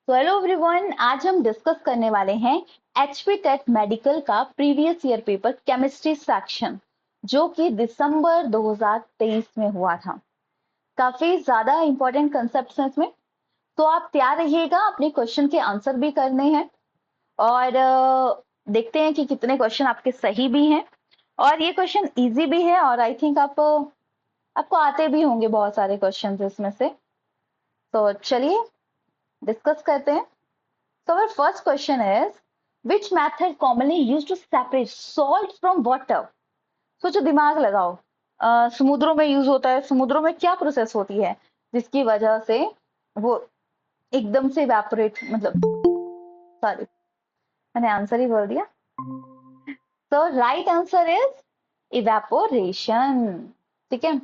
तो hello everyone, आज हम डिस्कस करने वाले हैं एचपी टेट मेडिकल का previous year paper chemistry section, जो कि दिसंबर 2023 में हुआ था। काफी ज्यादा इंपॉर्टेंट कंसेप्ट्स हैं इसमें, तो आप तैयार रहिएगा। अपने क्वेश्चन के आंसर भी करने हैं और देखते हैं कि कितने क्वेश्चन आपके सही भी हैं। और ये क्वेश्चन इजी भी है और आई थिंक आपको आते भी होंगे बहुत सारे क्वेश्चन इसमें से। तो चलिए डिस्कस करते हैं। So our first question is, which method commonly used to separate salt from water? सोचो, दिमाग लगाओ। समुद्रों में यूज होता है। समुद्रों में क्या प्रोसेस होती है जिसकी वजह से वो एकदम से इवेपोरेट, मतलब सॉरी, मैंने आंसर ही बोल दिया। तो राइट आंसर इज इवेपोरेशन। ठीक है,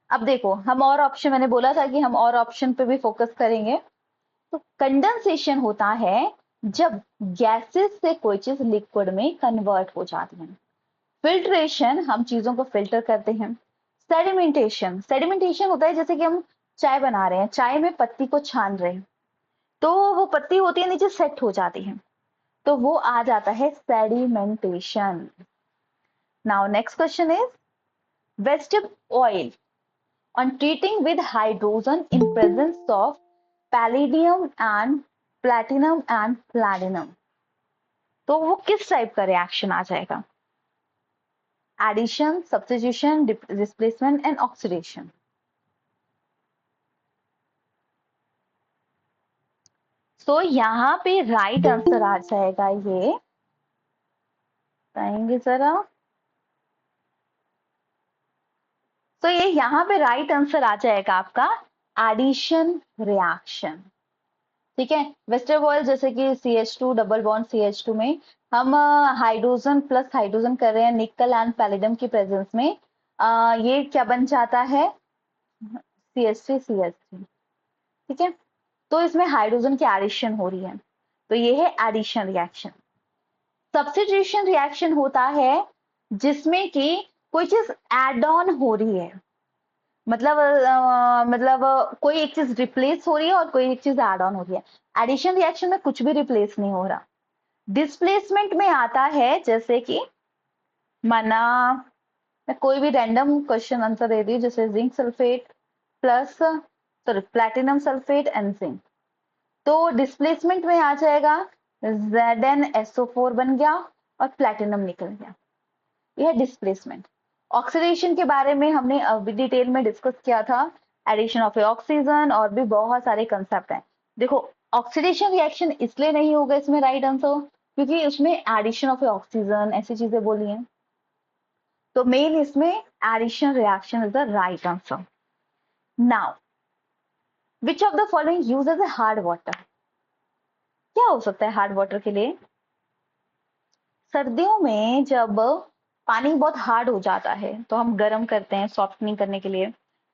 अब देखो, हम और ऑप्शन, मैंने बोला था कि हम और ऑप्शन पे भी फोकस करेंगे। तो कंडेंसेशन होता है जब गैसेस से कोई चीज लिक्विड में कन्वर्ट हो जाती है। फिल्ट्रेशन, हम चीजों को फिल्टर करते हैं। सेडिमेंटेशन, सेडिमेंटेशन होता है जैसे कि हम चाय बना रहे हैं, चाय में पत्ती को छान रहे हैं, तो वो पत्ती होती है नीचे सेट हो जाती है, तो वो आ जाता है sedimentation. Now next question is, vegetable oil on treating with hydrogen in presence of palladium and platinum, तो वो किस टाइप का रिएक्शन आ जाएगा? Addition, substitution, displacement and oxidation. तो यहाँ पे राइट आंसर आ जाएगा, ये बताएंगे जरा। तो ये यहाँ पे राइट आंसर आ जाएगा आपका एडिशन रिएक्शन। ठीक है, वेजिटेबल ऑयल जैसे कि CH2 डबल बॉन्ड CH2 में हम हाइड्रोजन प्लस हाइड्रोजन कर रहे हैं निकल एंड पैलेडियम की प्रेजेंस में, ये क्या बन जाता है? CH3 ठीक है, तो इसमें हाइड्रोजन की एडिशन हो रही है, तो ये है एडिशन रिएक्शन। सब्स्टिट्यूशन रिएक्शन होता है जिसमें कि कोई चीज एड ऑन हो रही है, मतलब कोई एक चीज रिप्लेस हो रही है और कोई एक चीज एड ऑन हो रही है। एडिशन रिएक्शन में कुछ भी रिप्लेस नहीं हो रहा। डिस्प्लेसमेंट में आता है जैसे कि माना मैं कोई भी रैंडम क्वेश्चन आंसर दे दी, जैसे zinc sulphate plus sorry platinum sulphate and zinc, तो डिस्प्लेसमेंट में आ जाएगा ZnSO4 बन गया और प्लैटिनम निकल गया, यह है डिस्प्लेसमेंट। ऑक्सीडेशन के बारे में हमने अभी डिटेल में डिस्कस किया था, एडिशन ऑफ ऑक्सीजन, और भी बहुत सारे कंसेप्ट हैं। देखो, ऑक्सीडेशन रिएक्शन इसलिए नहीं होगा इसमें राइट आंसर क्योंकि उसमें एडिशन ऑफ ऑक्सीजन ऐसी चीजें बोली हैं, तो मेन इसमें addition reaction is the right answer. Now which of the following uses a hard water? क्या हो सकता है हार्ड वाटर के लिए? सर्दियों में जब पानी बहुत हार्ड हो जाता है तो हम गर्म करते हैं सॉफ्टनिंग करने के लिए,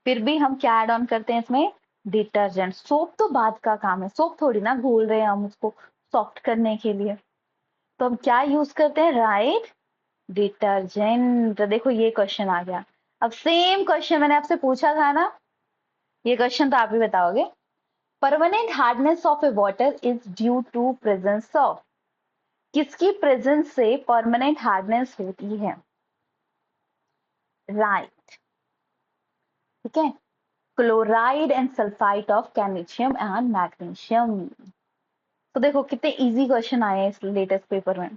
फिर भी हम क्या ऐड ऑन करते हैं इसमें? डिटर्जेंट। सोप तो बाद का काम है, सोप थोड़ी ना घोल रहे हैं हम उसको सॉफ्ट करने के लिए, तो हम क्या यूज करते हैं? Right, detergent. तो देखो ये क्वेश्चन आ गया। अब सेम क्वेश्चन मैंने आपसे पूछा था ना, ये क्वेश्चन तो आप भी बताओगे। Permanent hardness of a water is due to presence of, किसकी प्रेजेंस से परमानेंट हार्डनेस होती है? राइट, ठीक है, chloride and sulphide of calcium and magnesium. तो देखो कितने इजी क्वेश्चन आए हैं इस लेटेस्ट पेपर में,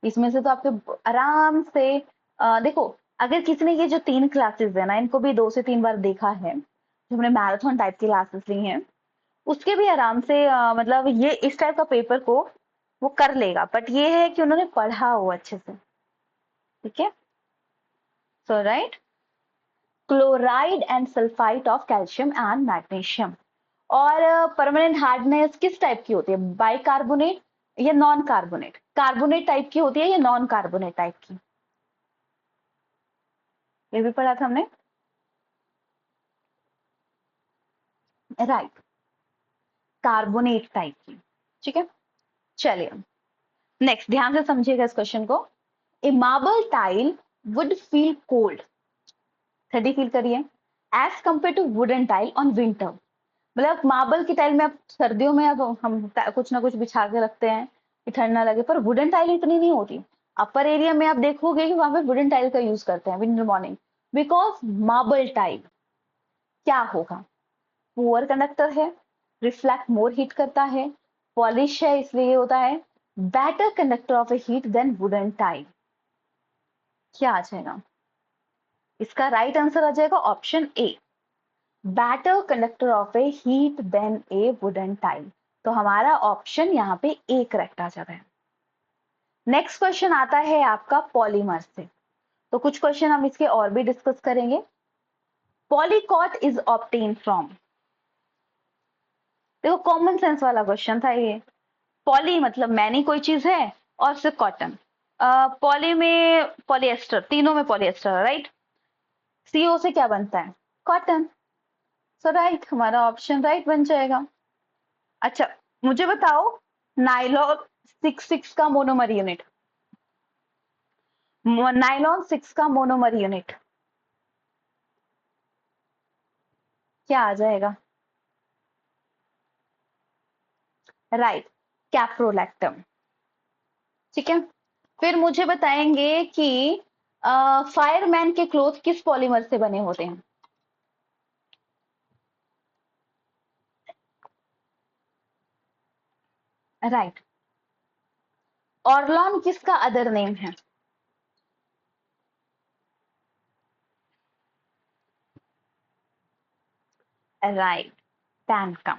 इसमें से तो आपके आराम से देखो, अगर किसी ने ये जो 3 क्लासेस है ना, इनको भी 2 से 3 बार देखा है, जो हमने मैराथन टाइप की क्लासेस ली हैं, उसके भी आराम से मतलब ये इस टाइप का पेपर को वो कर लेगा, बट ये है कि उन्होंने पढ़ा हो अच्छे से। ठीक है, so right, chloride and sulphide of calcium and magnesium. और परमानेंट हार्डनेस किस टाइप की होती है? बाइकार्बोनेट या नॉन कार्बोनेट? कार्बोनेट टाइप की होती है या नॉन कार्बोनेट टाइप की? ये भी पढ़ा था हमने, राइट, कार्बोनेट टाइप की। ठीक है, चलिए नेक्स्ट ध्यान से समझिएगा इस क्वेश्चन को। A marble tile wood feel cold, ठंडी फील करिए, as compare to wooden tile on winter. मतलब मार्बल की टाइल में अब सर्दियों में अब हम कुछ ना कुछ बिछा के रखते हैं कि ठंड ना लगे, पर वुडन टाइल इतनी नहीं होती। अपर एरिया में आप देखोगे कि वहां पे वुडन टाइल का यूज करते हैं winter morning, because marble tile क्या होगा, पुअर कंडक्टर है, रिफ्लेक्ट मोर हीट करता है, पॉलिश है इसलिए ये होता है, better conductor of a heat than wooden tile. क्या आ जाएगा इसका राइट आंसर? आ जाएगा option A, better conductor of a heat than a wooden tile. तो हमारा ऑप्शन यहाँ पे ए करेक्ट आ जाता है। नेक्स्ट क्वेश्चन आता है आपका पॉलीमर से, तो कुछ क्वेश्चन हम इसके और भी डिस्कस करेंगे। पॉलीकॉट इज ऑब्टेन फ्रॉम, देखो कॉमन सेंस वाला क्वेश्चन था ये। पॉली मतलब मैनी कोई चीज है, और से कॉटन, पॉली में पॉलिएस्टर, तीनों में पॉलिएस्टर, राइट। सीओ से क्या बनता है? कॉटन। सो राइट, हमारा ऑप्शन राइट बन जाएगा। अच्छा, मुझे बताओ नाइलॉन 66 का मोनोमर यूनिट, नाइलॉन 6 का मोनोमर यूनिट क्या आ जाएगा? Right, caprolactam. ठीक है, फिर मुझे बताएंगे कि फायरमैन के क्लोथ किस पॉलीमर से बने होते हैं? राइट, ऑर्लॉन किसका अदर नेम है? राइट, पैन का।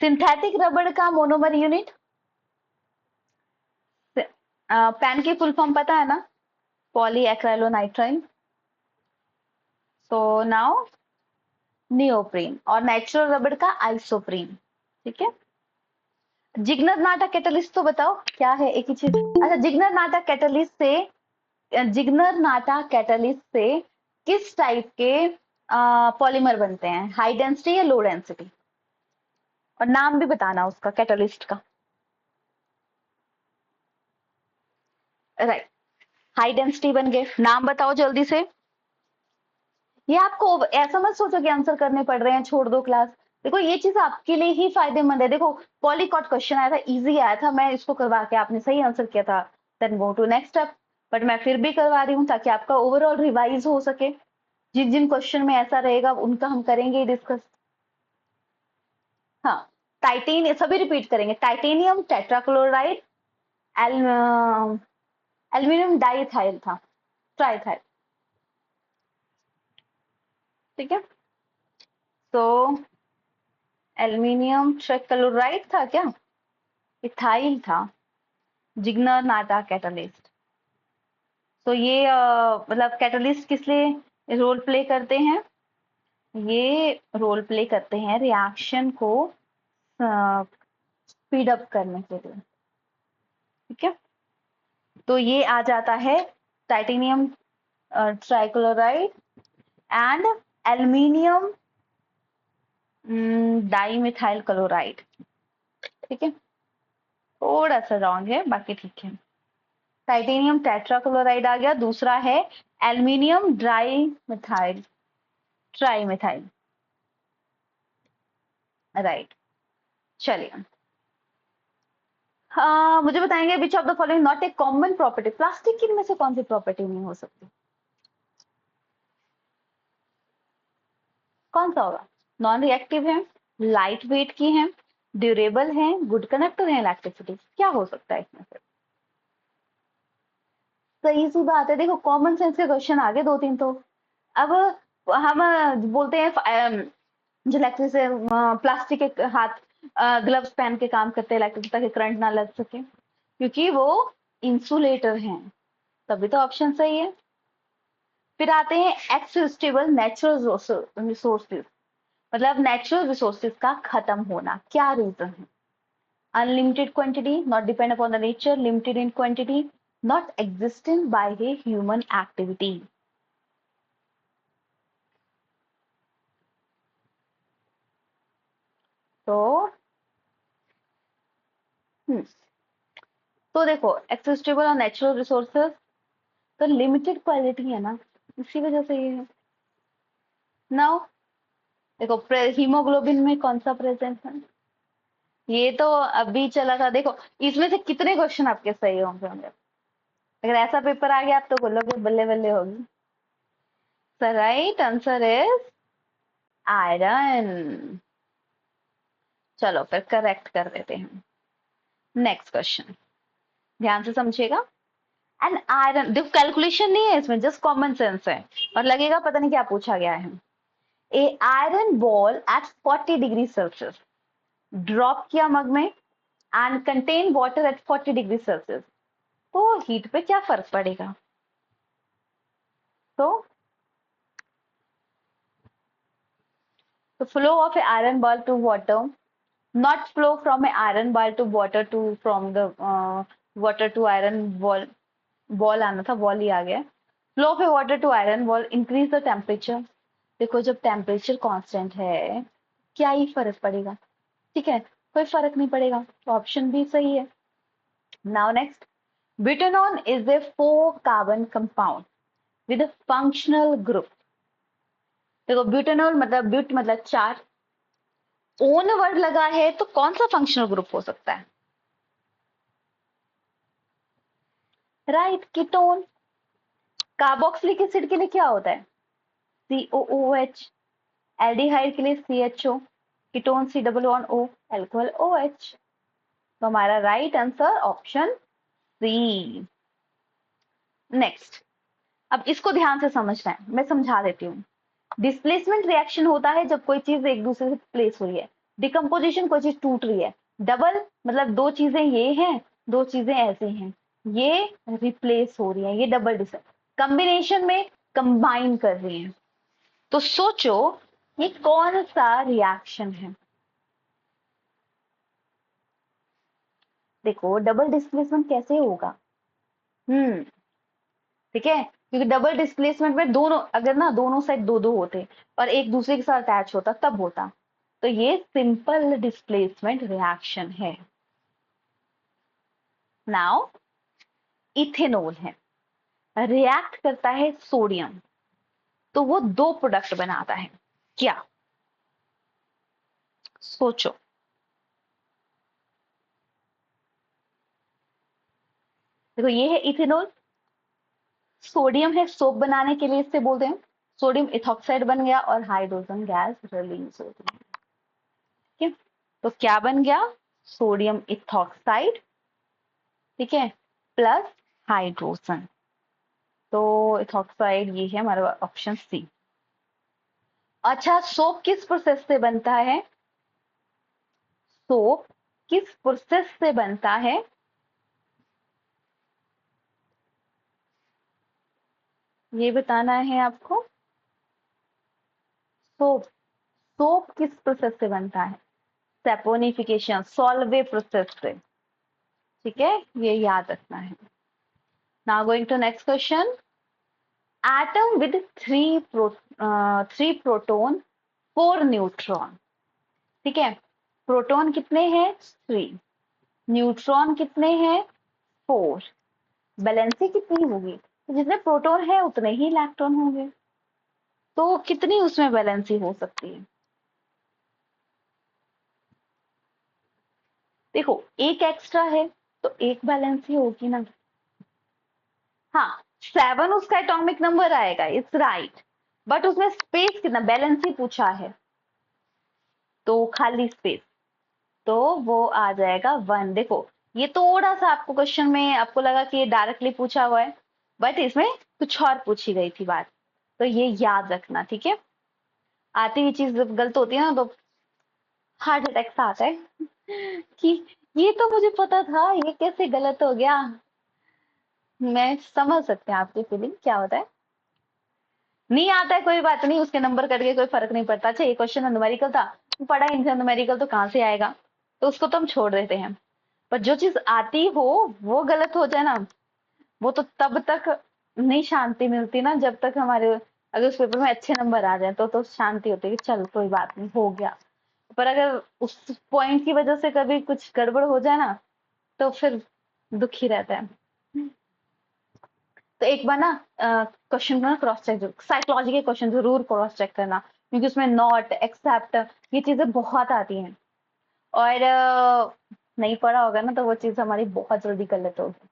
सिंथेटिक रबड़ का मोनोमर यूनिट, पैन की फुल फॉर्म पता है ना? Poly acrylonitrile. So now neoprene, और नेचुरल रबड़ का आइसोप्रीन। ठीक है, जिग्नर नाटा कैटलिस्ट तो बताओ क्या है, एक ही चीज। अच्छा, जिग्नर नाटा कैटलिस्ट से, जिग्नर नाटा कैटलिस्ट से किस टाइप के पॉलीमर बनते हैं, हाई डेंसिटी या लो डेंसिटी? और नाम भी बताना उसका कैटलिस्ट का। राइट, हाई डेंसिटी बन गए, नाम बताओ जल्दी से। ये आपको ऐसा मत सोचो कि आंसर करने पड़ रहे हैं, छोड़ दो क्लास। देखो ये चीज आपके लिए ही फायदेमंद है। देखो पॉलीकॉट क्वेश्चन आया था, इजी आया था, मैं इसको करवा के आपने सही आंसर किया था, then go to next step. But मैं फिर भी करवा रही हूँ ताकि आपका ओवरऑल रिवाइज हो सके। जिन जिन क्वेश्चन में ऐसा रहेगा उनका हम करेंगे डिस्कस। हाँ, टाइटेनियम सभी रिपीट करेंगे, टाइटेनियम टेट्राक्लोराइड, एल्यूमिनियम डाइथाइल था, ट्राइथाइल। ठीक है, तो एल्यूमिनियम ट्राइक्लोराइड था क्या? इथाइल था, जिग्नर नाटा कैटलिस्ट। तो ये मतलब कैटलिस्ट किस लिए रोल प्ले करते हैं? ये रोल प्ले करते हैं रिएक्शन को स्पीड अप करने के लिए। ठीक है, तो ये आ जाता है titanium trichloride and aluminium dimethyl chloride. ठीक है, थोड़ा सा रॉन्ग है, बाकी ठीक है। टाइटेनियम टेट्राक्लोराइड आ गया, दूसरा है aluminium dry methyl tri methyl. Right, चलिए। हाँ, मुझे बताएंगे विच of the following not a common property, plastic की इनमें से कौन सी प्रॉपर्टी नहीं हो सकती? कौन सा होगा? नॉन रिएक्टिव है, लाइट वेट की है, ड्यूरेबल है, गुड कंडक्टर है इलेक्ट्रिसिटी, क्या हो सकता है इसमें से? सही सी बात है, देखो कॉमन सेंस के क्वेश्चन आ गए दो तीन तो। अब हम बोलते हैं जो इलेक्ट्रिक से प्लास्टिक के हाथ ग्लव्स पहन के काम करते हैं इलेक्ट्रिक, ताकि करंट ना लग सके, क्योंकि वो इंसुलेटर हैं। तभी तो ऑप्शन सही है। फिर आते हैं एक्सस्टेबल नेचुरल रिसोर्सेज, मतलब नेचुरल रिसोर्सेज का खत्म होना, क्या रीजन है? Unlimited quantity, not depend upon the nature, limited in quantity, not existent by a human activity. तो हम्म, तो देखो एक्सेसिबल और नेचुरल रिसोर्सेज तो लिमिटेड क्वालिटी है ना, इसी वजह से ये है। नाउ देखो हीमोग्लोबिन में कौन सा प्रेजेंट है, ये तो अभी चला था। देखो इसमें से कितने क्वेश्चन आपके सही होंगे, अगर ऐसा पेपर आ गया आप तो बोलोगे बल्ले बल्ले होगी। सो राइट आंसर इज आयरन। चलो फिर करेक्ट कर देते हैं। नेक्स्ट क्वेश्चन ध्यान से समझिएगा। एंड आयरन, देखो कैलकुलेशन नहीं है इसमें, जस्ट कॉमन सेंस है और लगेगा पता नहीं क्या पूछा गया है। A iron ball at 40 degree Celsius drop किया मग में and contain water at 40 degree Celsius, तो हीट पे क्या फर्क पड़ेगा? तो flow of a iron ball to water, not flow from a iron ball to water to from the water to iron ball आना था, बॉल ही आ गया। Flow of a water to iron ball increase the temperature, देखो जब temperature constant है क्या ही फर्क पड़ेगा, ठीक है कोई फर्क नहीं पड़ेगा, तो ऑप्शन भी सही है। Now next, butanone is a 4 carbon compound with a functional group, देखो ब्यूटेनॉल मतलब ब्यूट मतलब 4, ओन वर्ड लगा है तो कौन सा फंक्शनल ग्रुप हो सकता है? Right ketone. कार्बोक्सिलिक एसिड के लिए क्या होता है? COOH। एल्डिहाइड के लिए CHO, ketone C O O, alcohol OH। तो हमारा right answer option C. Next, अब इसको ध्यान से समझना है, मैं समझा देती हूँ। डिस्प्लेसमेंट रिएक्शन होता है जब कोई चीज एक दूसरे से प्लेस हुई है, डिकम्पोजिशन कोई चीज टूट रही है, डबल मतलब दो चीजें ये हैं दो चीजें ऐसे हैं, ये रिप्लेस हो रही है, ये डबल डिस कॉम्बिनेशन में कंबाइन कर रही है। तो सोचो ये कौन सा रिएक्शन है? देखो डबल डिस्प्लेसमेंट कैसे होगा, ठीक है, क्योंकि डबल डिस्प्लेसमेंट में दोनों अगर ना दोनों साइड दो दो होते और एक दूसरे के साथ अटैच होता तब होता, तो ये सिंपल डिस्प्लेसमेंट रिएक्शन है। नाउ इथेनॉल है, रिएक्ट करता है सोडियम, तो वो दो प्रोडक्ट बनाता है, क्या? सोचो। देखो ये है इथेनॉल, सोडियम है सोप बनाने के लिए इससे बोलते हैं, सोडियम इथॉक्साइड बन गया और हाइड्रोजन गैस रिलीज होती है, ठीक है, तो क्या बन गया? सोडियम इथॉक्साइड, ठीक है, प्लस हाइड्रोजन, तो इथॉक्साइड ये है हमारा ऑप्शन सी। अच्छा सोप किस प्रोसेस से बनता है? सोप किस प्रोसेस से बनता है? ये बताना है आपको। सोप, सोप किस प्रोसेस से बनता है? सैपोनिफिकेशन, सॉल्वे प्रोसेस से, ठीक है, ये याद रखना है। Now going to next question. Atom with three proton 4 neutron, ठीक है, प्रोटॉन कितने हैं? 3, न्यूट्रॉन कितने हैं? 4, बैलेंसी कितनी होगी? तो जितने प्रोटॉन है उतने ही इलेक्ट्रॉन होंगे, तो कितनी उसमें बैलेंसी हो सकती है? देखो एक एक्स्ट्रा है तो एक बैलेंसी होगी ना। हाँ 7 उसका एटॉमिक नंबर आएगा, इट्स राइट, बट उसमें स्पेस कितना, बैलेंसी पूछा है तो खाली स्पेस, तो वो आ जाएगा 1। देखो ये थोड़ा सा आपको क्वेश्चन में आपको लगा कि ये डायरेक्टली पूछा हुआ है, बट इसमें कुछ और पूछी गई थी बात, तो ये याद रखना, ठीक है। आती हुई चीज जब गलत होती है ना तो हार्ट अटैक सा आता है कि ये तो मुझे पता था ये कैसे गलत हो गया। मैं समझ सकते हैं आपकी फीलिंग क्या होता है। नहीं आता है कोई बात नहीं, उसके नंबर कट के कोई फर्क नहीं पड़ता। अच्छा ये क्वेश्चन न्यूमेरिकल था, पढ़ा इनसे न्यूमेरिकल तो कहाँ से आएगा, तो उसको तो हम छोड़ देते हैं। पर जो चीज आती हो वो गलत हो जाए ना, वो तो तब तक नहीं शांति मिलती ना जब तक हमारे अगर उस पेपर में अच्छे नंबर आ जाए तो शांति होती है कि चल कोई बात नहीं हो गया। पर अगर उस पॉइंट की वजह से कभी कुछ गड़बड़ हो जाए ना तो फिर दुख ही रहता है। तो एक बार ना क्वेश्चन को ना क्रॉस चेक, साइकोलॉजी के क्वेश्चन जरूर क्रॉस चेक करना, क्योंकि उसमें नॉट, एक्सेप्ट, ये चीजें बहुत आती हैं और नहीं पढ़ा होगा ना तो वो चीज हमारी बहुत जल्दी गलत होगी।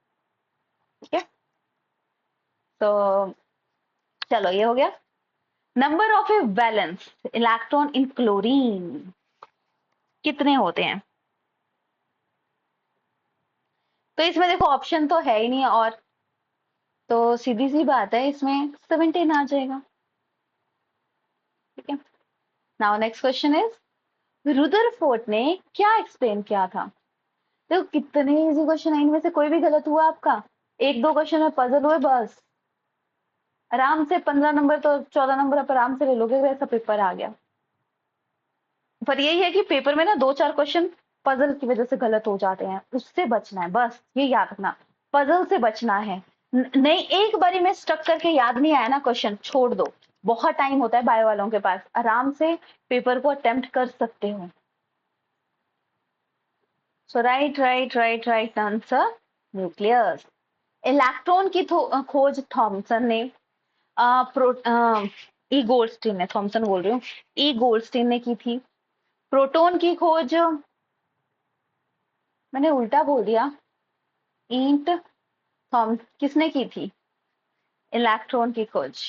ठीक है, तो चलो ये हो गया। Number of A valence electron in chlorine कितने होते हैं? तो इसमें देखो ऑप्शन तो है ही नहीं, और तो सीधी सी बात है, इसमें 17 आ जाएगा। ठीक है, now next question is Rutherford ने क्या एक्सप्लेन किया था? देखो कितने इजी क्वेश्चन है, इनमें से कोई भी गलत हुआ आपका, एक दो क्वेश्चन में पजल हुए बस, आराम से 15 नंबर तो 14 नंबर आप आराम से ले लोगे अगर ऐसा पेपर आ गया। पर यही है कि पेपर में ना दो चार क्वेश्चन पजल की वजह से गलत हो जाते हैं, उससे बचना है, बस ये याद रखना, पजल से बचना है। नहीं, एक बारी में स्टक करके याद नहीं आया ना क्वेश्चन, छोड़ दो, बहुत टाइम होता है बायो वालों के पास, आराम से पेपर को अटेम्प्ट कर सकते हो। So right right right right answer nucleus. Electron की खोज थॉमसन ने, ई गोल्डस्टीन ने, थॉमसन बोल रही हूँ, ई गोल्डस्टीन ने की थी। प्रोटॉन की खोज, मैंने उल्टा बोल दिया, ईंट थॉम किसने की थी? इलेक्ट्रॉन की खोज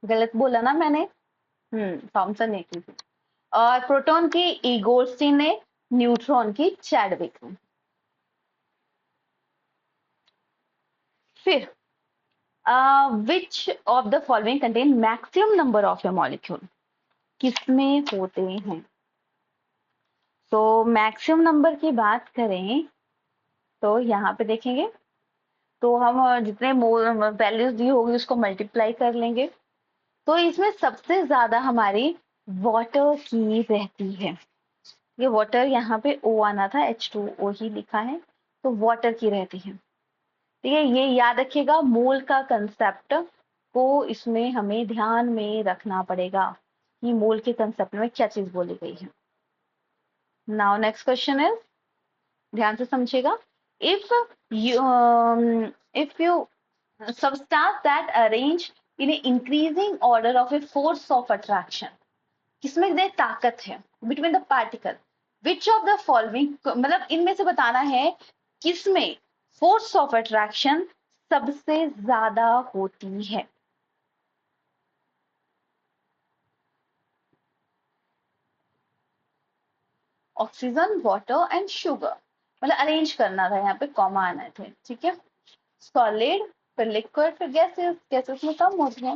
गलत बोला ना मैंने, थॉमसन ने की थी। और प्रोटॉन की ई गोल्डस्टीन ने, न्यूट्रॉन की चैडविक ने। फिर विच of the following contain maximum number of A molecule, किसमें होते हैं? तो मैक्सिमम नंबर की बात करें तो यहाँ पे देखेंगे, तो हम जितने वैल्यूज दी होगी उसको मल्टीप्लाई कर लेंगे, तो इसमें सबसे ज्यादा हमारी वाटर की रहती है। ये वाटर यहाँ पे ओ आना था, H2O ही लिखा है, तो वाटर की रहती है। ठीक है, ये याद रखिएगा, मोल का कंसेप्ट को इसमें हमें ध्यान में रखना पड़ेगा कि मोल के कंसेप्ट में क्या चीज बोली गई है। नाउ नेक्स्ट क्वेश्चन इज, ध्यान से समझिएगा, if you substance that arrange in an increasing order of a force of attraction, किसमें दे ताकत है between the particle, which of the following, मतलब इनमें से बताना है किसमें force of attraction सबसे ज्यादा होती है। ऑक्सीजन, वाटर एंड शुगर, मतलब अरेंज करना था, यहाँ पे कॉमा आना थे। ठीक है, सॉलिड, फिर लिक्विड, फिर गैसेस, गैसेस में कम होती है।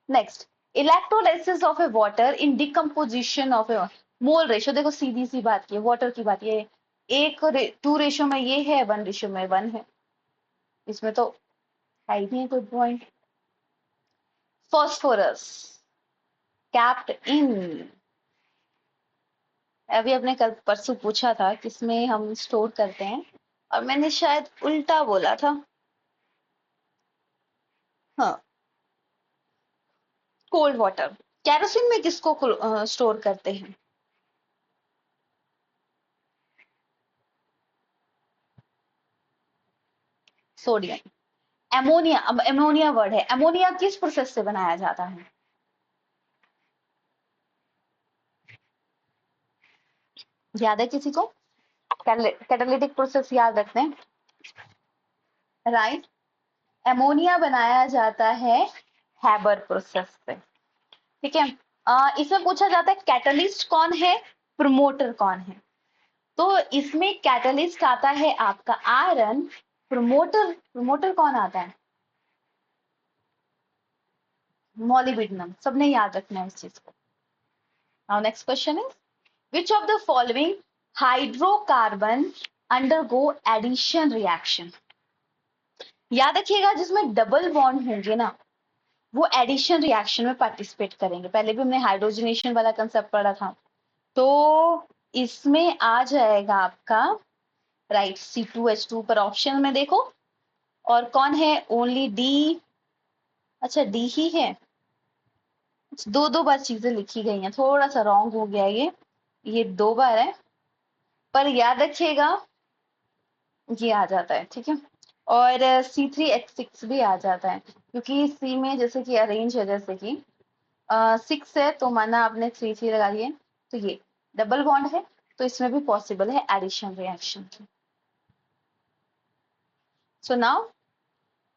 Next, electrolysis of a water in decomposition of A mole ratio, देखो सीधी सी बात की वाटर की बात, ये एक 2 रेशियो में ये है, 1 रेशियो में 1 है, इसमें तो है ही नहीं कोई पॉइंट। फॉस्फोरस कैप्ड इन, अभी अपने कल परसों पूछा था किसमें हम स्टोर करते हैं, और मैंने शायद उल्टा बोला था। हाँ, कोल्ड वाटर। कैरोसिन में किसको स्टोर करते हैं? सोडियम। एमोनिया, अब एमोनिया वर्ड है, एमोनिया किस प्रोसेस से बनाया जाता है? याद है किसी को? कैटालिटिक प्रोसेस याद रखते हैं, राइट। एमोनिया बनाया जाता है हैबर प्रोसेस से। ठीक है, इसमें पूछा जाता है कैटलिस्ट कौन है, प्रमोटर कौन है? तो इसमें कैटलिस्ट आता है आपका आयरन, प्रमोटर, प्रमोटर कौन आता है? मॉलिब्डेनम। सबने याद रखना है इस चीज को। Now next question is, which of the following hydrocarbon undergo addition reaction, याद रखिएगा जिसमें डबल बॉन्ड होंगे ना वो एडिशन रिएक्शन में पार्टिसिपेट करेंगे। पहले भी हमने हाइड्रोजनेशन वाला कंसेप्ट पढ़ा था, तो इसमें आ जाएगा आपका राइट C2H2 पर ऑप्शन में देखो, और कौन है? Only D. अच्छा डी ही है, दो दो बार चीजें लिखी गई हैं, थोड़ा सा रॉन्ग हो गया ये 2 बार है, पर याद रखिएगा ये आ जाता है। ठीक है, और C3H6 भी आ जाता है, क्योंकि सी में जैसे कि अरेंज है, जैसे कि 6 है तो माना आपने 3 लगा दिए, तो ये डबल बॉन्ड है, तो इसमें भी पॉसिबल है एडिशन रिएक्शन की। So now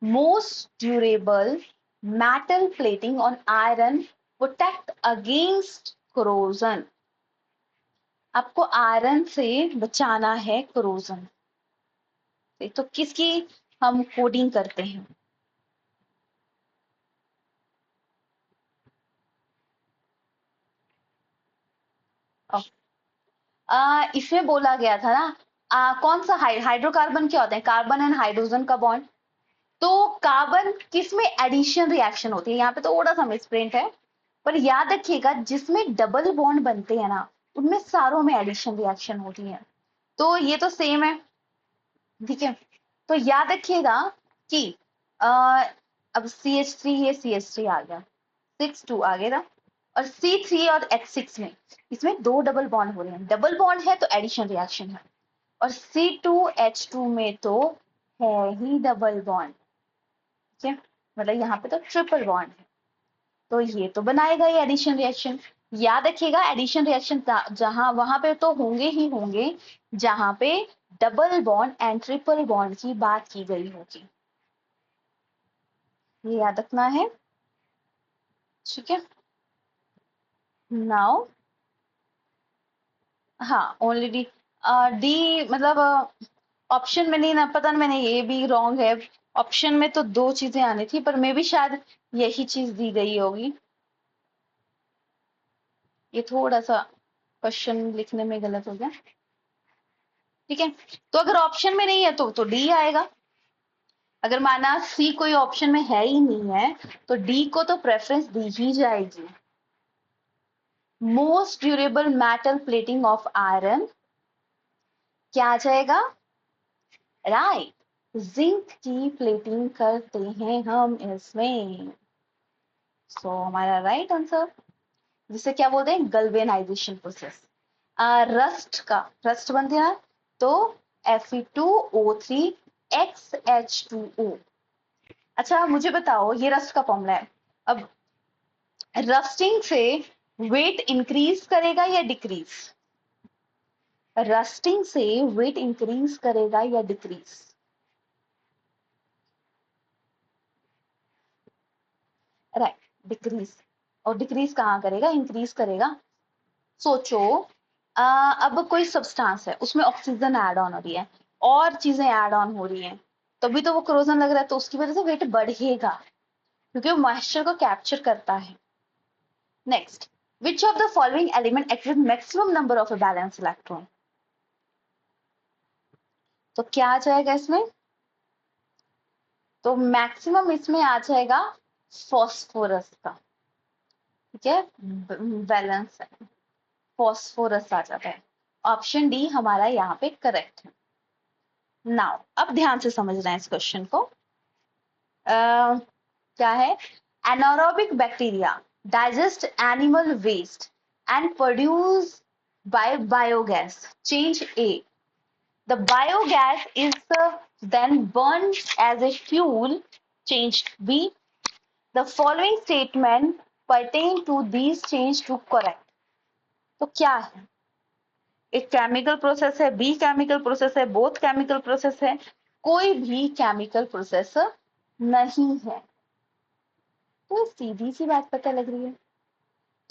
most durable metal plating on iron protect against corrosion. आपको आयरन से बचाना है कोरोजन, तो किसकी हम कोडिंग करते हैं? इसमें बोला गया था ना, कौन सा हाइड्रोकार्बन क्या होते हैं? कार्बन एंड हाइड्रोजन का बॉन्ड। तो कार्बन किस में एडिशन रिएक्शन होती है? यहाँ पे तो थोड़ा सा मिसप्रिंट है, पर याद रखिएगा जिसमें डबल बॉन्ड बनते हैं ना, उनमें सारों में एडिशन रिएक्शन होती है। तो ये तो सेम है, ठीक है। तो याद रखिएगा कि अब CH3, ये CH3 आ गया, 6 2 आ गया ना, और C3 और H6 में, इसमें दो डबल बॉन्ड हो रहे हैं, डबल बॉन्ड है तो एडिशन रिएक्शन है, और C2H2 में तो है ही डबल बॉन्ड, ठीक है, मतलब यहाँ पे तो ट्रिपल बॉन्ड है, तो ये तो बनाएगा ही एडिशन रिएक्शन। याद रखिएगा एडिशन रिएक्शन जहां वहां पे तो होंगे ही होंगे जहां पे double bond and triple bond की बात की गई होगी, ये याद रखना है, ठीक है। नाउ हाँ ओनली डी, डी मतलब ऑप्शन में नहीं ना, पता नहीं, मैंने ये भी रॉन्ग है, ऑप्शन में तो दो चीजें आनी थी, पर मे भी शायद यही चीज दी गई होगी, ये थोड़ा सा क्वेश्चन लिखने में गलत हो गया, ठीक है। तो अगर ऑप्शन में नहीं है तो डी आएगा, अगर माना सी कोई ऑप्शन में है ही नहीं है तो डी को तो प्रेफरेंस दी ही जाएगी। Most durable metal plating of iron क्या आ जाएगा? राइट, जिंक की प्लेटिंग करते हैं हम इसमें, सो हमारा राइट आंसर, जिसे क्या बोलते हैं? गल्वेनाइजेशन प्रोसेस। रस्ट बनते हैं तो Fe2O3XH2O। अच्छा मुझे बताओ, ये रस्ट का फॉर्मूला है, अब रस्टिंग से वेट इंक्रीज करेगा या डिक्रीज? रस्टिंग से वेट इंक्रीज करेगा या डिक्रीज? Right, decrease. और डिक्रीज कहाँ करेगा? इंक्रीज करेगा। सोचो, अब कोई सब्सटेंस है उसमें ऑक्सीजन ऐड ऑन हो रही है और चीजें ऐड ऑन हो रही हैं, तभी तो वो क्रोजन लग रहा है, तो उसकी वजह से वेट बढ़ेगा क्योंकि वो मॉइस्चर को कैप्चर करता है। Next, which of the following element exist maximum number of a balance electron? तो क्या आ जाएगा इसमें? तो मैक्सिमम इसमें आ जाएगा फॉस्फोरस का, ठीक है, बैलेंस फॉस्फोरस आ जाता है, ऑप्शन डी हमारा यहाँ पे करेक्ट है। नाउ अब ध्यान से समझना है इस क्वेश्चन को, क्या है? Anaerobic bacteria digest animal waste and produce by biogas, change a, the biogas is then burned as a fuel, change B, the following statement pertain to these change to correct। तो क्या है? एक chemical process है, B chemical process है, both chemical process है, कोई भी chemical process नहीं है, तो सीधी सी बात पता लग रही है,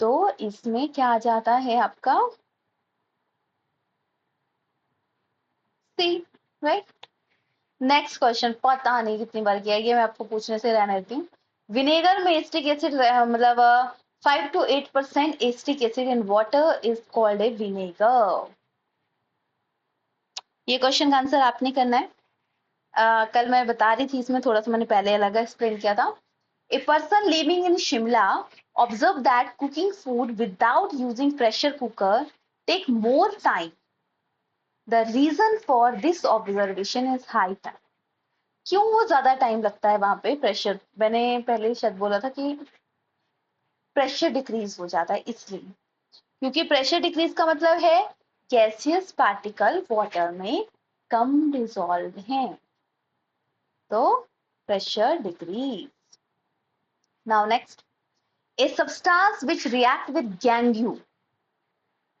तो इसमें क्या आ जाता है आपका सी, राइट। नेक्स्ट क्वेश्चन, पता नहीं कितनी बार किया, ये मैं आपको पूछने से रहने देती हूँ। विनेगर में एसिटिक एसिड मतलब 5 to 8% acetic acid in water is called a vinegar. ये क्वेश्चन का आंसर आपने करना है। कल मैं बता रही थी, इसमें थोड़ा सा मैंने पहले अलग एक्सप्लेन किया था। A person living in Shimla observed that cooking food without using pressure cooker take more time. The reason for this observation is high time। क्यों वो ज्यादा टाइम लगता है वहां पे? प्रेशर, मैंने पहले शायद बोला था कि प्रेशर डिक्रीज हो जाता है इसलिए, क्योंकि प्रेशर डिक्रीज का मतलब है गैसियस पार्टिकल वाटर में कम डिसॉल्व हैं, तो pressure decrease. Now next, a substance which react with gangue,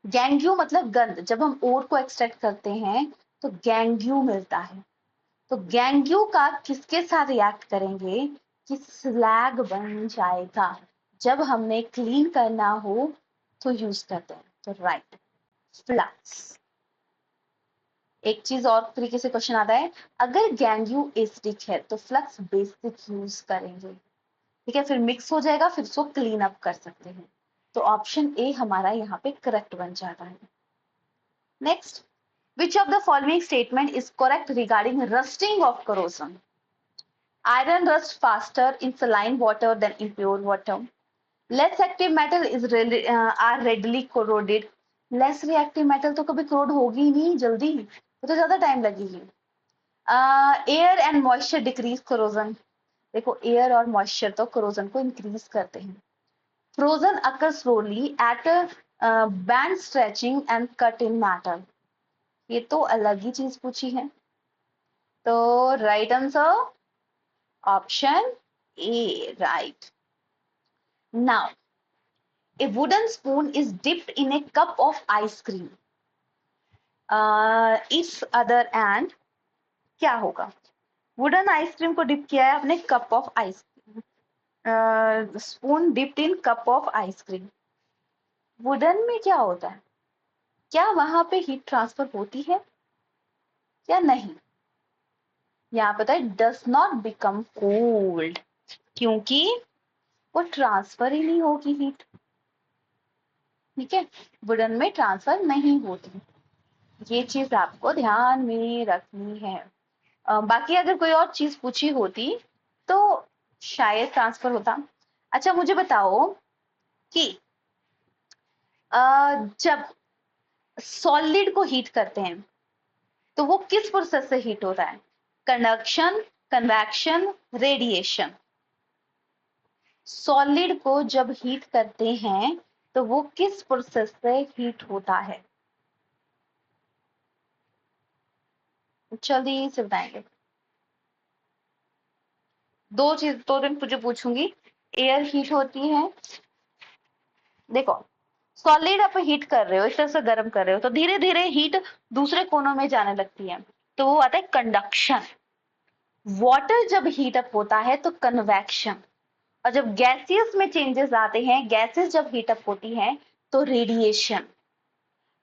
gangue मतलब गंध, जब हम ओर को एक्सट्रैक्ट करते हैं तो गैंग्यू मिलता है। तो गैंग्यू का किसके साथ रिएक्ट करेंगे कि स्लैग बन जाएगा, जब हमने क्लीन करना हो तो यूज करते हैं। तो राइट, फ्लक्स। एक चीज और तरीके से क्वेश्चन आता है, अगर गैंग्यू एसिडिक है तो फ्लक्स बेसिक यूज करेंगे, ठीक है, फिर मिक्स हो जाएगा, फिर उसको क्लीन अप कर सकते हैं। तो ऑप्शन ए हमारा यहाँ पे करेक्ट बन जाता है। Next, which of the following statement is correct regarding rusting of corrosion? Iron rusts faster in saline water than in pure water. Less active metal are readily corroded. Less reactive metal तो कभी corrode होगी ही नहीं जल्दी, वो तो ज्यादा time लगेगी। Air and moisture decrease corrosion. देखो एयर और मॉइस्चर तो corrosion को इंक्रीज करते हैं। Frozen occurs slowly at band stretching and cut in metal. ये तो अलग ही चीज पूछी है। तो right answer option A, right. Now a wooden spoon is dipped in a cup of ice cream. If other and क्या होगा? वुडन आइसक्रीम को डिप किया है आपने cup of ice cream, spoon dipped in cup of ice cream. Wooden में क्या होता है? क्या वहां पे हीट ट्रांसफर होती है या नहीं? यहाँ पता है डस नॉट बिकम कोल्ड, क्योंकि वो ट्रांसफर ही नहीं होगी हीट, ठीक है, वुडन में ट्रांसफर नहीं होती। ये चीज आपको ध्यान में रखनी है। बाकी अगर कोई और चीज पूछी होती तो शायद ट्रांसफर होता। अच्छा मुझे बताओ कि जब सॉलिड को हीट करते हैं तो वो किस प्रोसेस से हीट होता है? Conduction, convection, radiation. सॉलिड को जब हीट करते हैं तो वो किस प्रोसेस से हीट होता है? जल्दी से बताएंगे। दो दिन मुझे पूछूंगी। एयर हीट होती है, देखो सॉलिड आप हीट कर रहे हो, इस तरह से गर्म कर रहे हो तो धीरे धीरे हीट दूसरे कोनों में जाने लगती है, तो वो आता है कंडक्शन। वाटर जब हीट अप होता है तो कन्वेक्शन, और जब गैसियस में चेंजेस आते हैं, गैसेस जब हीट अप होती हैं तो रेडिएशन।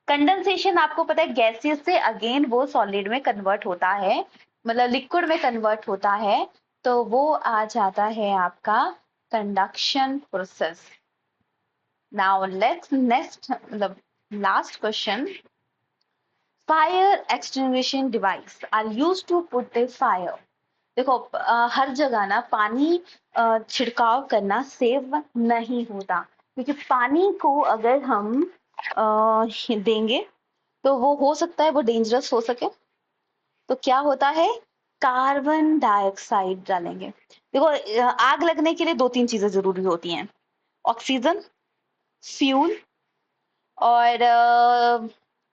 कंडेंसेशन आपको पता है गैसियस से अगेन वो सॉलिड में कन्वर्ट होता है, मतलब लिक्विड में कन्वर्ट होता है, तो वो आ जाता है आपका conduction process. Now let's next मतलब last question, fire extinguishing device are used to put the fire. देखो हर जगह ना पानी छिड़काव करना सेव नहीं होता, क्योंकि पानी को अगर हम देंगे तो वो हो सकता है वो डेंजरस हो सके। तो क्या होता है, कार्बन डाइऑक्साइड डालेंगे। देखो आग लगने के लिए दो तीन चीजें जरूरी होती हैं, ऑक्सीजन, फ्यूल और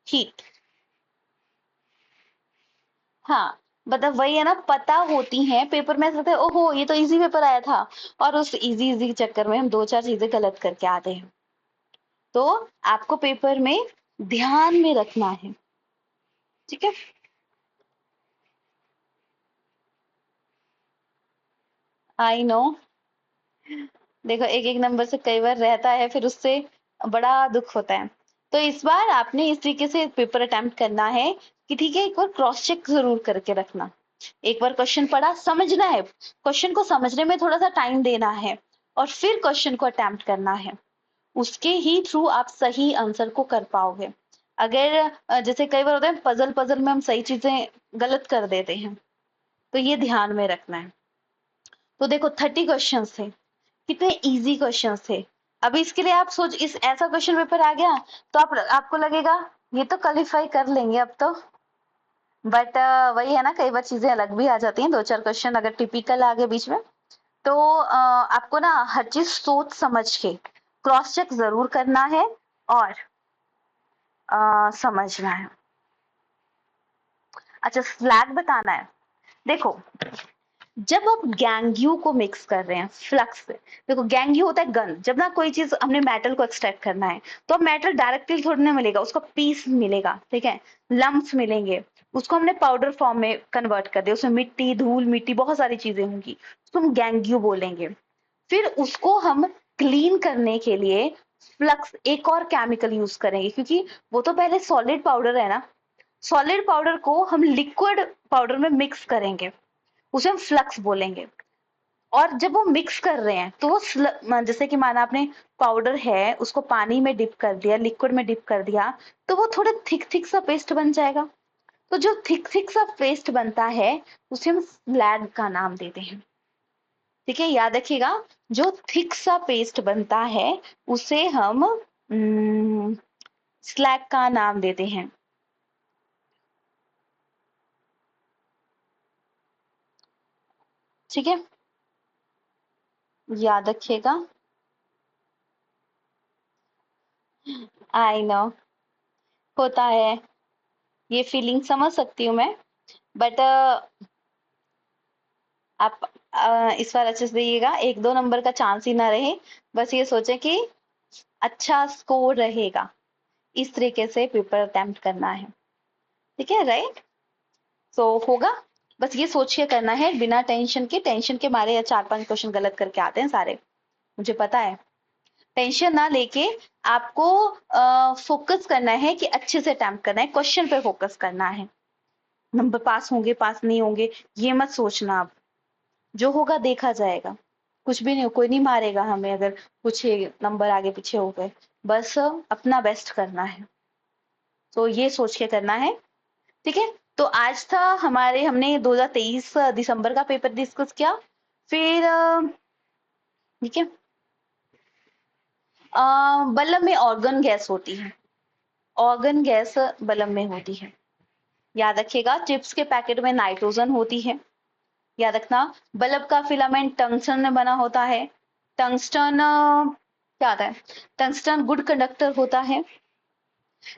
हीट। हाँ मतलब वही है ना, पता होती हैं, पेपर में ऐसा लगता है ओहो ये तो इजी पेपर आया था, और उस इजी इजी चक्कर में हम दो चार चीजें गलत करके आते हैं। तो आपको पेपर में ध्यान में रखना है, ठीक है। आई नो, देखो एक एक नंबर से कई बार रहता है, फिर उससे बड़ा दुख होता है। तो इस बार आपने इस तरीके से पेपर अटेम्प्ट करना है कि ठीक है, एक बार क्रॉस चेक जरूर करके रखना। एक बार क्वेश्चन पढ़ा, समझना है, क्वेश्चन को समझने में थोड़ा सा टाइम देना है, और फिर क्वेश्चन को अटेम्प्ट करना है, उसके ही थ्रू आप सही आंसर को कर पाओगे। अगर जैसे कई बार होता है पजल पजल में हम सही चीजें गलत कर देते हैं, तो ये ध्यान में रखना है। तो देखो 30 क्वेश्चन थे, कितने इजी क्वेश्चन थे। अभी इसके लिए आप सोच, इस ऐसा क्वेश्चन पेपर आ गया तो आपको लगेगा ये तो क्वालिफाई कर लेंगे अब तो, बट वही है ना, कई बार चीजें अलग भी आ जाती हैं, दो चार क्वेश्चन अगर टिपिकल आ गए बीच में, तो आपको ना हर चीज सोच समझ के क्रॉस चेक जरूर करना है और समझना है। अच्छा स्लैग बताना है, देखो जब आप गैंगयू को मिक्स कर रहे हैं फ्लक्स से, देखो गैंगयू होता है गन, जब ना कोई चीज हमने मेटल को एक्सट्रैक्ट करना है तो अब मेटल डायरेक्टली थोड़ी ना मिलेगा, उसका पीस मिलेगा, ठीक है, लम्प्स मिलेंगे, उसको हमने पाउडर फॉर्म में कन्वर्ट कर दिया, उसमें मिट्टी धूल मिट्टी बहुत सारी चीजें होंगी, उसको हम गैंगयू बोलेंगे। फिर उसको हम क्लीन करने के लिए फ्लक्स एक और केमिकल यूज करेंगे, क्योंकि वो तो पहले सॉलिड पाउडर है ना, सॉलिड पाउडर को हम लिक्विड पाउडर में मिक्स करेंगे, उसे हम फ्लक्स बोलेंगे। और जब वो मिक्स कर रहे हैं तो वो जैसे कि माना आपने पाउडर है उसको पानी में डिप कर दिया, लिक्विड में डिप कर दिया, तो वो थोड़ा थिक थिक सा पेस्ट बन जाएगा। तो जो थिक थिक सा पेस्ट बनता है उसे हम स्लैग का नाम देते हैं। ठीक है, याद रखिएगा, जो थिक सा पेस्ट बनता है उसे हम स्लैग का नाम देते हैं। ठीक है, याद रखिएगा। आई नो, होता है, ये फीलिंग समझ सकती हूँ मैं, बट आप इस बार अच्छे से दिएगा, 1-2 नंबर का चांस ही ना रहे, बस ये सोचे कि अच्छा स्कोर रहेगा, इस तरीके से पेपर अटेम्प्ट करना है। ठीक है, राइट, सो होगा, बस ये सोच के करना है बिना टेंशन के, टेंशन के मारे या 4-5 क्वेश्चन गलत करके आते हैं सारे, मुझे पता है। टेंशन ना लेके आपको फोकस करना है कि अच्छे से अटेम्प्ट करना है, क्वेश्चन पे फोकस करना है, नंबर पास होंगे पास नहीं होंगे ये मत सोचना, आप जो होगा देखा जाएगा, कुछ भी नहीं हो, कोई नहीं मारेगा हमें अगर कुछ नंबर आगे पीछे हो गए, बस अपना बेस्ट करना है, तो ये सोच के करना है। ठीक है, तो आज था हमारे, हमने 2023 दिसंबर का पेपर डिस्कस किया। फिर ठीक है, बल्ब में ऑर्गन गैस होती है, ऑर्गन गैस बल्ब में होती है, याद रखिएगा। चिप्स के पैकेट में नाइट्रोजन होती है, याद रखना। बल्ब का फिलामेंट टंगस्टन में बना होता है, टंगस्टन क्या आता है, टंगस्टन गुड कंडक्टर होता है।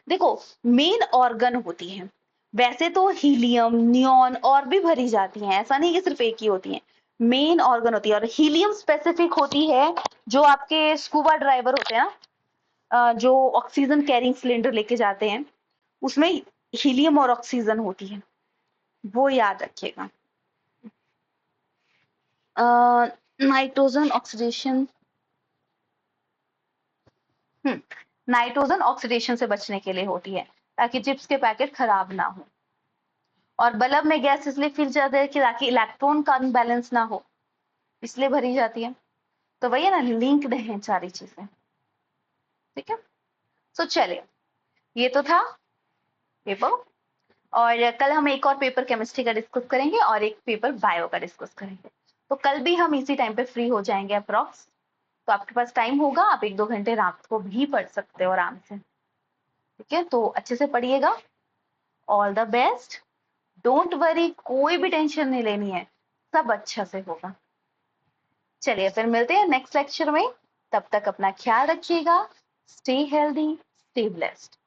देखो, मेन ऑर्गन होती है, वैसे तो हीलियम नियॉन और भी भरी जाती हैं, ऐसा नहीं कि सिर्फ एक ही होती है, मेन ऑर्गन होती है, और हीलियम स्पेसिफिक होती है, जो आपके स्कूबा ड्राइवर होते हैं ना, जो ऑक्सीजन कैरिंग सिलेंडर लेके जाते हैं, उसमें हीलियम और ऑक्सीजन होती है, वो याद रखिएगा। नाइट्रोजन ऑक्सीडेशन, नाइट्रोजन ऑक्सीडेशन से बचने के लिए होती है, ताकि चिप्स के पैकेट खराब ना हो। और बल्ब में गैस इसलिए फिर जाती है कि ताकि इलेक्ट्रॉन का अनबैलेंस ना हो, इसलिए भरी जाती है। तो वही है ना, लिंक्ड है सारी चीजें। ठीक है, तो चलिए, ये तो था पेपर, और कल हम एक और पेपर केमिस्ट्री का डिस्कस करेंगे और एक पेपर बायो का डिस्कस करेंगे। तो कल भी हम इसी टाइम पे फ्री हो जाएंगे अप्रॉक्स, तो आपके पास टाइम होगा, आप 1-2 घंटे रात को भी पढ़ सकते हो आराम से। ठीक है, तो अच्छे से पढ़िएगा, all the best, don't worry, कोई भी टेंशन नहीं लेनी है, सब अच्छा से होगा। चलिए फिर मिलते हैं नेक्स्ट लेक्चर में, तब तक अपना ख्याल रखिएगा, स्टे हेल्दी, स्टे ब्लेस्ड।